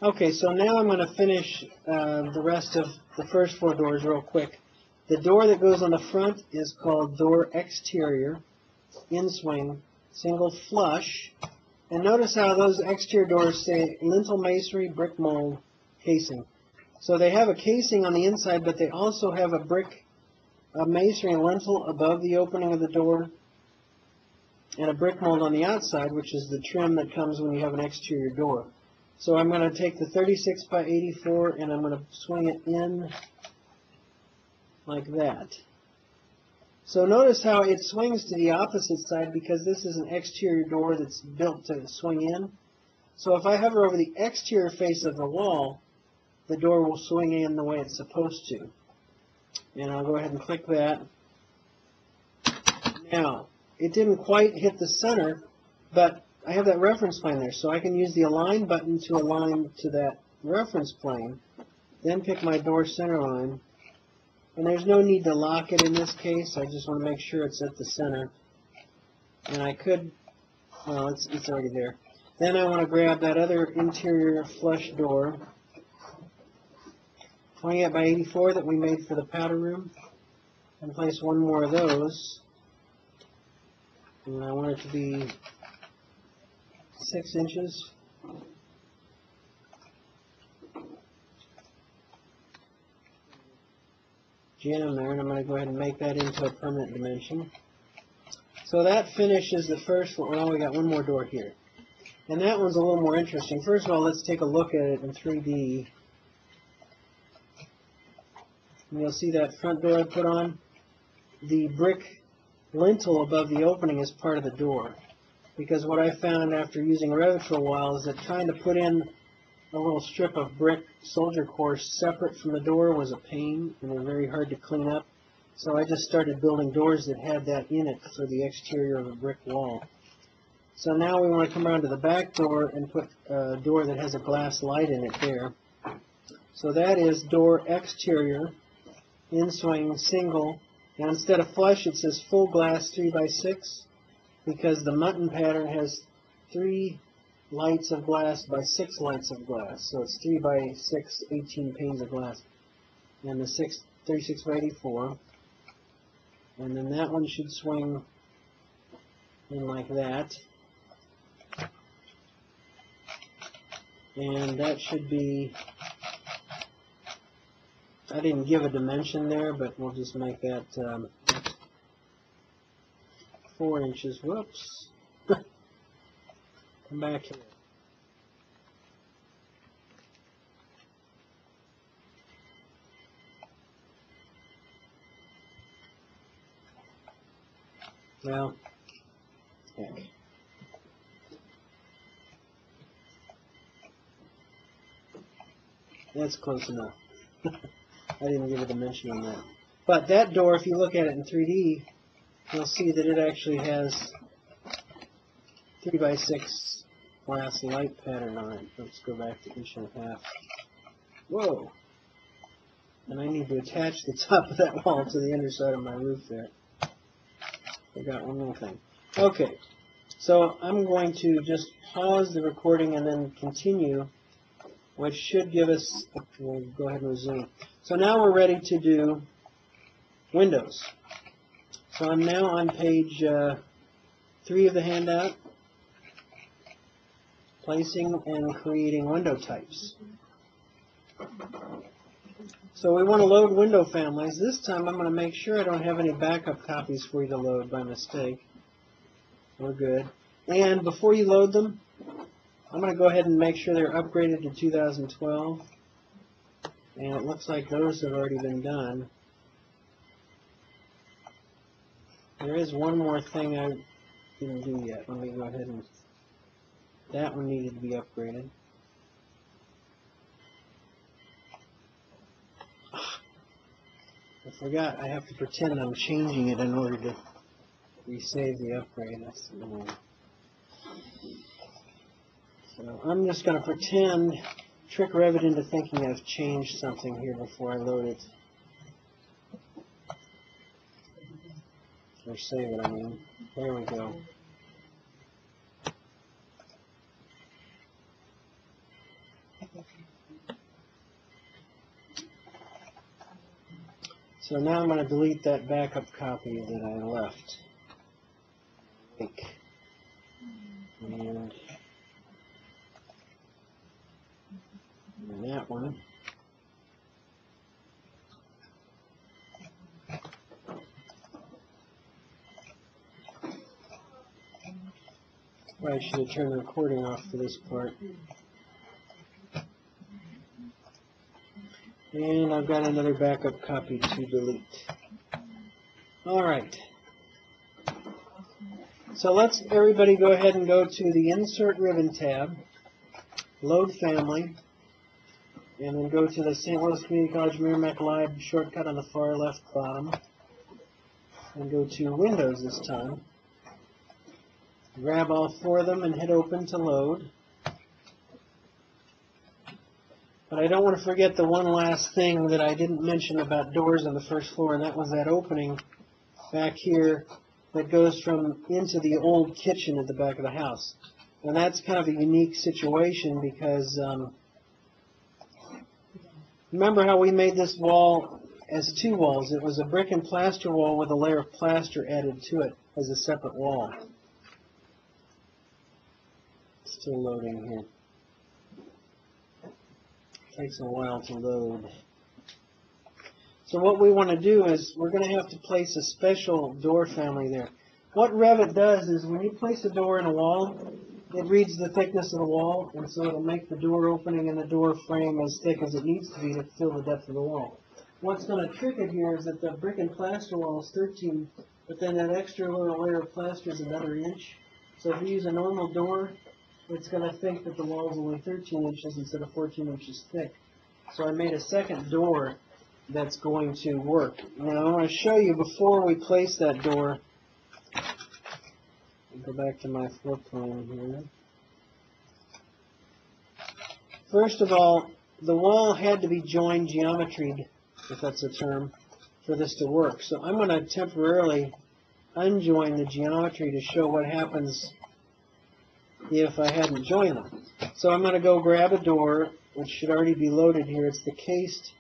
Okay, so now I'm going to finish the rest of the first four doors real quick. The door that goes on the front is called door exterior, in swing, single flush. And notice how those exterior doors say lintel masonry, brick mold, casing. So they have a casing on the inside, but they also have a masonry lintel above the opening of the door, and a brick mold on the outside, which is the trim that comes when you have an exterior door. So I'm going to take the 36 by 84 and I'm going to swing it in like that. So notice how it swings to the opposite side because this is an exterior door that's built to swing in. So if I hover over the exterior face of the wall, the door will swing in the way it's supposed to. And I'll go ahead and click that. Now, it didn't quite hit the center, but I have that reference plane there, so I can use the Align button to align to that reference plane, then pick my door center line. And there's no need to lock it in this case. I just want to make sure it's at the center. And I could, well, it's already there. Then I want to grab that other interior flush door, 28 by 84 that we made for the powder room, and place one more of those. And I want it to be 6 inches. Jam there, and I'm going to go ahead and make that into a permanent dimension. So that finishes the first one. Well, we got one more door here. And that one's a little more interesting. First of all, let's take a look at it in 3D. And you'll see that front door I put on. The brick lintel above the opening is part of the door. Because what I found after using Revit for a while is that trying to put in a little strip of brick soldier core separate from the door was a pain, and they're very hard to clean up. So I just started building doors that had that in it for the exterior of a brick wall. So now we want to come around to the back door and put a door that has a glass light in it there. So that is door exterior, in swing, single. Now instead of flush it says full glass 3 by 6 because the mutton pattern has 3 lights of glass by 6 lights of glass. So it's 3 by 6, 18 panes of glass. And the 36 by 84. And then that one should swing in like that. And that should be, I didn't give a dimension there, but we'll just make that 4 inches. Whoops. Come back here. Well, heck. That's close enough. I didn't give a dimension on that. But that door, if you look at it in 3D, you'll see that it actually has 3 by 6 glass light pattern on it. Let's go back to 1.5 inches. Whoa! And I need to attach the top of that wall to the underside of my roof there. Forgot one more thing. Okay, so I'm going to just pause the recording and then continue, which should give us, we'll go ahead and resume. So now we're ready to do windows. So I'm now on page 3 of the handout, placing and creating window types. So we want to load window families. This time I'm going to make sure I don't have any backup copies for you to load by mistake. We're good. And before you load them, I'm going to go ahead and make sure they're upgraded to 2012. And it looks like those have already been done. There is one more thing I didn't do yet. Let me go ahead and... That one needed to be upgraded. I forgot I have to pretend I'm changing it in order to resave the upgrade. That's annoying. So I'm just going to pretend, trick Revit into thinking I've changed something here before I load it. Or save it, I mean. There we go. So now I'm going to delete that backup copy that I left. And that one. I should have turned the recording off for this part. And I've got another backup copy to delete. Alright. So let's everybody go ahead and go to the Insert Ribbon tab, Load Family, and then go to the St. Louis Community College Merrimack Live shortcut on the far left bottom, and go to Windows this time. Grab all four of them and hit Open to load. But I don't want to forget the one last thing that I didn't mention about doors on the first floor, and that was that opening back here that goes from into the old kitchen at the back of the house. And that's kind of a unique situation because remember how we made this wall as two walls? It was a brick and plaster wall with a layer of plaster added to it as a separate wall. Still loading here. Takes a while to load. So what we want to do is we're going to have to place a special door family there. What Revit does is when you place a door in a wall, it reads the thickness of the wall, and so it'll make the door opening and the door frame as thick as it needs to be to fill the depth of the wall. What's going to trick it here is that the brick and plaster wall is 13, but then that extra little layer of plaster is another inch. So if you use a normal door, it's going to think that the wall is only 13 inches instead of 14 inches thick. So I made a second door that's going to work. Now I want to show you before we place that door. I'll go back to my floor plan here. First of all, the wall had to be joined geometried, if that's a term, for this to work. So I'm going to temporarily unjoin the geometry to show what happens if I hadn't joined them. So I'm going to go grab a door, which should already be loaded here. It's the cased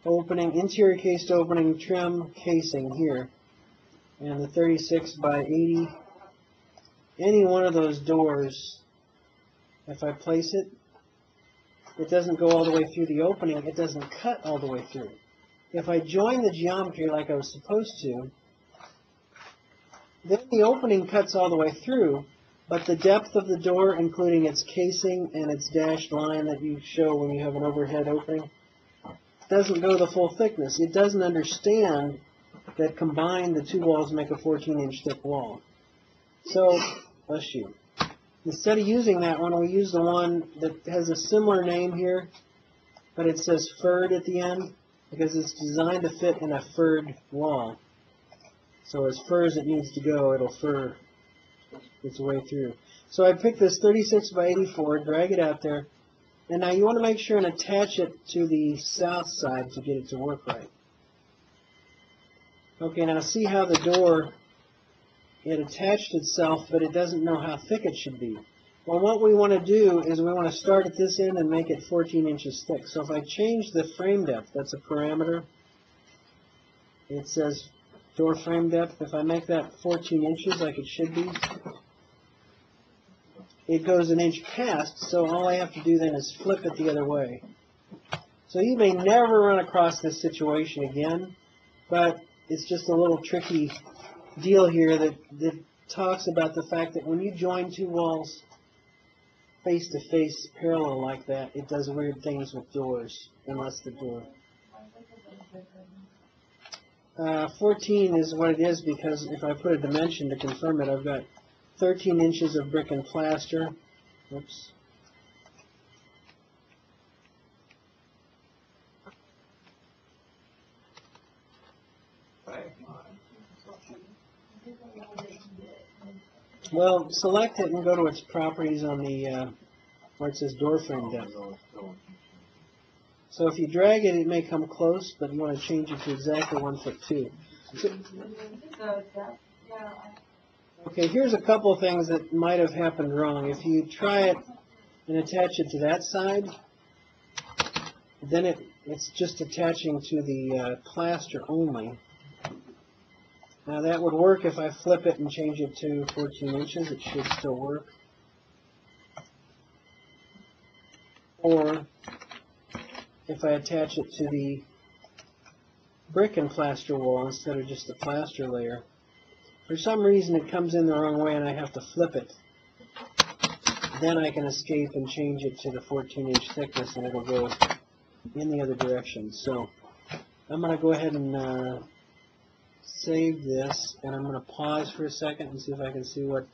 opening, interior cased opening trim casing here. And the 36 by 80. Any one of those doors, if I place it, it doesn't go all the way through the opening. It doesn't cut all the way through. If I join the geometry like I was supposed to, then the opening cuts all the way through, but the depth of the door, including its casing and its dashed line that you show when you have an overhead opening, doesn't go the full thickness. It doesn't understand that combined the two walls make a 14-inch thick wall. So, bless you. Instead of using that one, we use the one that has a similar name here, but it says furred at the end because it's designed to fit in a furred wall. So as fur as it needs to go, it'll fur its way through. So I picked this 36 by 84, drag it out there, and now you want to make sure and attach it to the south side to get it to work right. Okay, now see how the door, it attached itself, but it doesn't know how thick it should be. Well, what we want to do is we want to start at this end and make it 14 inches thick. So if I change the frame depth, that's a parameter. It says door frame depth. If I make that 14 inches like it should be, it goes an inch past, so all I have to do then is flip it the other way. So you may never run across this situation again, but it's just a little tricky deal here that talks about the fact that when you join two walls face to face parallel like that, it does weird things with doors, unless the door. 14 is what it is because if I put a dimension to confirm it, I've got 13 inches of brick and plaster. Oops. Well, select it and go to its properties on the where it says door frame depth. So if you drag it, it may come close, but you want to change it to exactly 1'2". Okay, here's a couple of things that might have happened wrong. If you try it and attach it to that side, then it's just attaching to the plaster only. Now that would work if I flip it and change it to 14 inches. It should still work. Or if I attach it to the brick and plaster wall instead of just the plaster layer. For some reason it comes in the wrong way and I have to flip it. Then I can escape and change it to the 14-inch thickness and it'll go in the other direction. So I'm going to go ahead and save this, and I'm going to pause for a second and see if I can see what